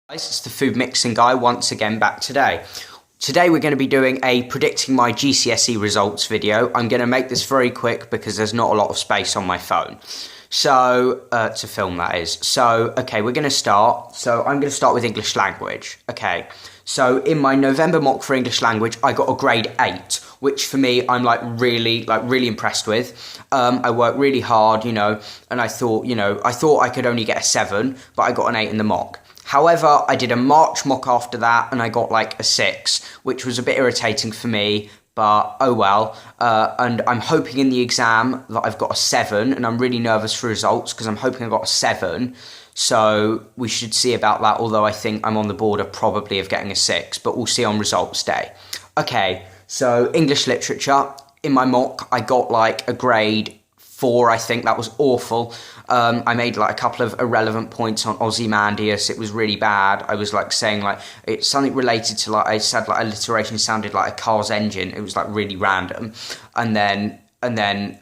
Guys, it's the food mixing guy once again back today. Today we're going to be doing a predicting my GCSE results video. I'm going to make this very quick because there's not a lot of space on my phone. So, to film that is. So, okay, we're going to start. So I'm going to start with English language. Okay, so in my November mock for English language, I got a grade 8, which for me, I'm really impressed with. I worked really hard, and I thought I could only get a 7, but I got an 8 in the mock. However, I did a March mock after that and I got like a 6, which was a bit irritating for me, but oh well. And I'm hoping in the exam that I've got a 7, and I'm really nervous for results because I'm hoping I got a 7. So we should see about that, although I think I'm on the border probably of getting a 6, but we'll see on results day. Okay, so English literature. In my mock, I got like a grade 4, I think. That was awful. I made like a couple of irrelevant points on Ozymandias. It was really bad. I was like saying like it's something related to like I said like alliteration sounded like a car's engine. It was like really random. And then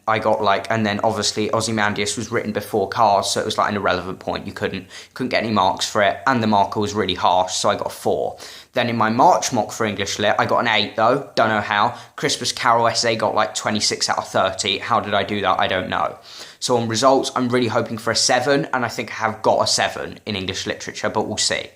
I got like, and then obviously Ozymandias was written before cars, so it was like an irrelevant point. You couldn't get any marks for it, and the marker was really harsh, so I got a 4. Then in my March mock for English Lit, I got an 8 though, don't know how. Christmas Carol essay got like 26 out of 30. How did I do that? I don't know. So on results, I'm really hoping for a 7, and I think I have got a 7 in English literature, but we'll see.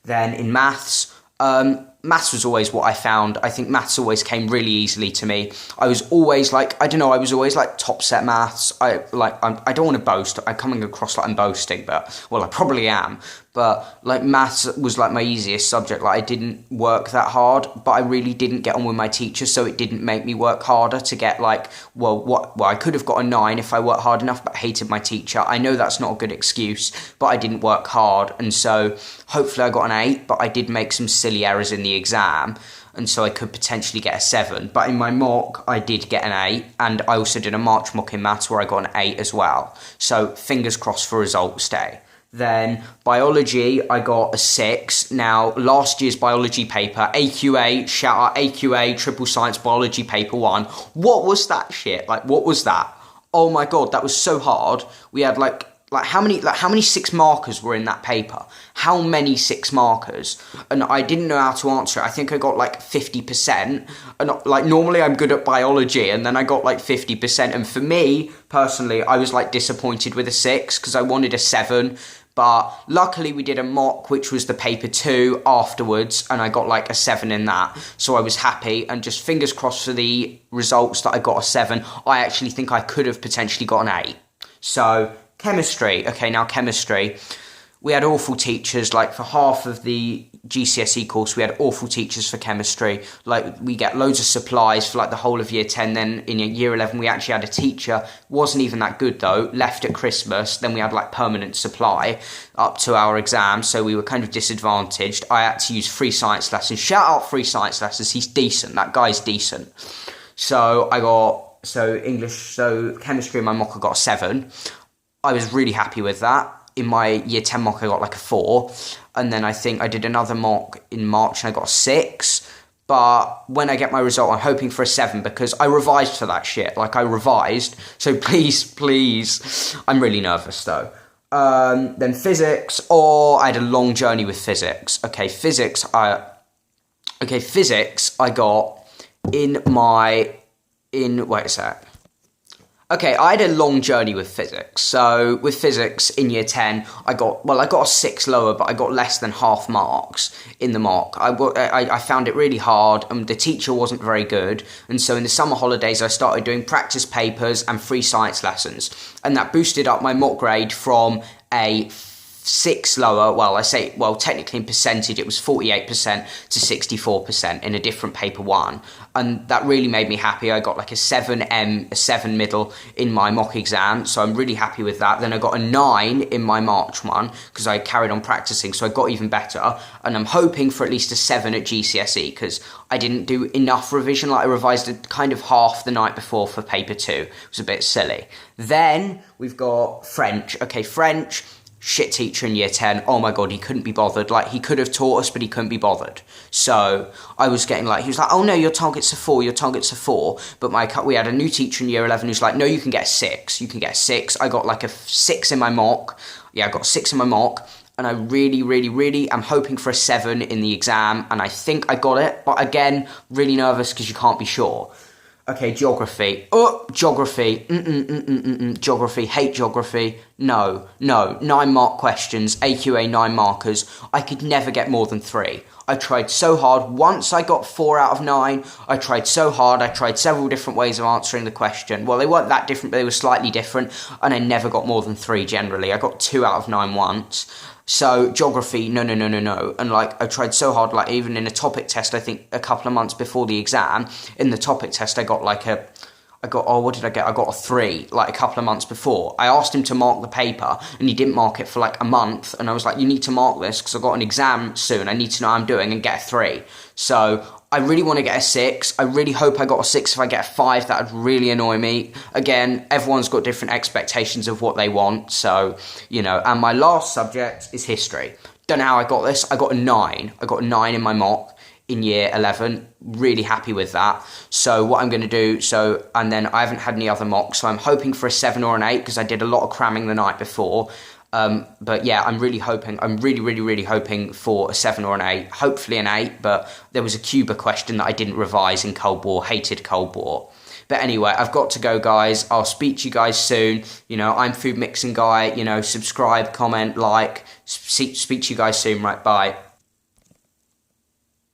Then in maths, maths was always what I found. I think maths always came really easily to me. I was always like, I don't know, I was always like top set maths. I don't want to boast. I'm coming across like I'm boasting, but, well, I probably am. But like maths was like my easiest subject. Like I didn't work that hard, but I really didn't get on with my teacher, so it didn't make me work harder to get like, well, I could have got a 9 if I worked hard enough, but I hated my teacher. I know that's not a good excuse, but I didn't work hard, and so hopefully I got an 8, but I did make some silly errors in the exam, and so I could potentially get a 7. But in my mock, I did get an 8, and I also did a March mock in maths where I got an 8 as well. So fingers crossed for results day. Then biology, I got a 6. Now, last year's biology paper, AQA, shout out AQA, Triple Science Biology Paper 1. What was that shit? Like, what was that? Oh my god, that was so hard. We had like how many 6 markers were in that paper? How many 6 markers? And I didn't know how to answer it. I think I got like 50%. And like normally I'm good at biology, and then I got like 50%. And for me, personally, I was like disappointed with a 6 because I wanted a 7. But luckily we did a mock, which was the paper 2 afterwards, and I got like a 7 in that. So I was happy, and just fingers crossed for the results that I got a 7. I actually think I could have potentially got an 8. So chemistry. Okay, now chemistry. We had awful teachers. Like for half of the GCSE course, we had awful teachers for chemistry. Like we get loads of supplies for like the whole of year 10. Then in year 11, we actually had a teacher. Wasn't even that good though. Left at Christmas. Then we had like permanent supply up to our exams. So we were kind of disadvantaged. I had to use free science lessons. Shout out free science lessons. He's decent. That guy's decent. So chemistry in my mock I got a 7. I was really happy with that. In my year 10 mock, I got like a 4. And then I think I did another mock in March and I got a 6. But when I get my result, I'm hoping for a 7 because I revised for that shit. Like I revised. So please. I'm really nervous though. Then physics. I had a long journey with physics. Okay, physics I got wait a sec. Okay, I had a long journey with physics. So with physics in year 10, I got a 6 lower, but I got less than half marks in the mock. I found it really hard, and the teacher wasn't very good. And so in the summer holidays, I started doing practice papers and free science lessons. And that boosted up my mock grade from a 6 lower, technically in percentage, it was 48% to 64% in a different paper 1. And that really made me happy. I got like a 7M, a 7 middle in my mock exam, so I'm really happy with that. Then I got a 9 in my March one, because I carried on practicing, so I got even better. And I'm hoping for at least a 7 at GCSE, because I didn't do enough revision. Like I revised it kind of half the night before for paper 2. It was a bit silly. Then we've got French. Okay, French. Shit teacher in year 10. Oh my god, he couldn't be bothered. Like, he could have taught us, but he couldn't be bothered. So I was getting like, he was like, oh no, your target's a 4, but we had a new teacher in year 11 who's like, no, you can get a 6. I got like a 6 in my mock. Yeah, I got 6 in my mock. and I really am hoping for a 7 in the exam, and I think I got it, but again, really nervous because you can't be sure. Okay, geography. Oh, geography. Geography. Hate geography. No. 9-mark questions. AQA 9 markers. I could never get more than 3. I tried so hard. Once I got 4 out of 9, I tried so hard. I tried several different ways of answering the question. Well, they weren't that different, but they were slightly different, and I never got more than 3 generally. I got 2 out of 9 once. So geography, no. And like, I tried so hard, like even in a topic test, I think a couple of months before the exam, in the topic test, I got what did I get? I got a 3, like a couple of months before. I asked him to mark the paper, and he didn't mark it for like a month, and I was like, you need to mark this, because I've got an exam soon, I need to know how I'm doing, and get a 3. So I really want to get a 6. I really hope I got a 6. If I get a 5, that would really annoy me. Again, everyone's got different expectations of what they want, so, and my last subject is history. Don't know how I got this. I got a 9. I got a 9 in my mock in year 11. Really happy with that. So what I'm going to do, and then I haven't had any other mocks, so I'm hoping for a 7 or an 8, because I did a lot of cramming the night before. But yeah, I'm really hoping for a 7 or an 8, hopefully an 8, but there was a Cuba question that I didn't revise in Cold War, hated Cold War. But anyway, I've got to go, guys. I'll speak to you guys soon. I'm Food Mixing Guy, subscribe, comment, like, speak to you guys soon, right, bye.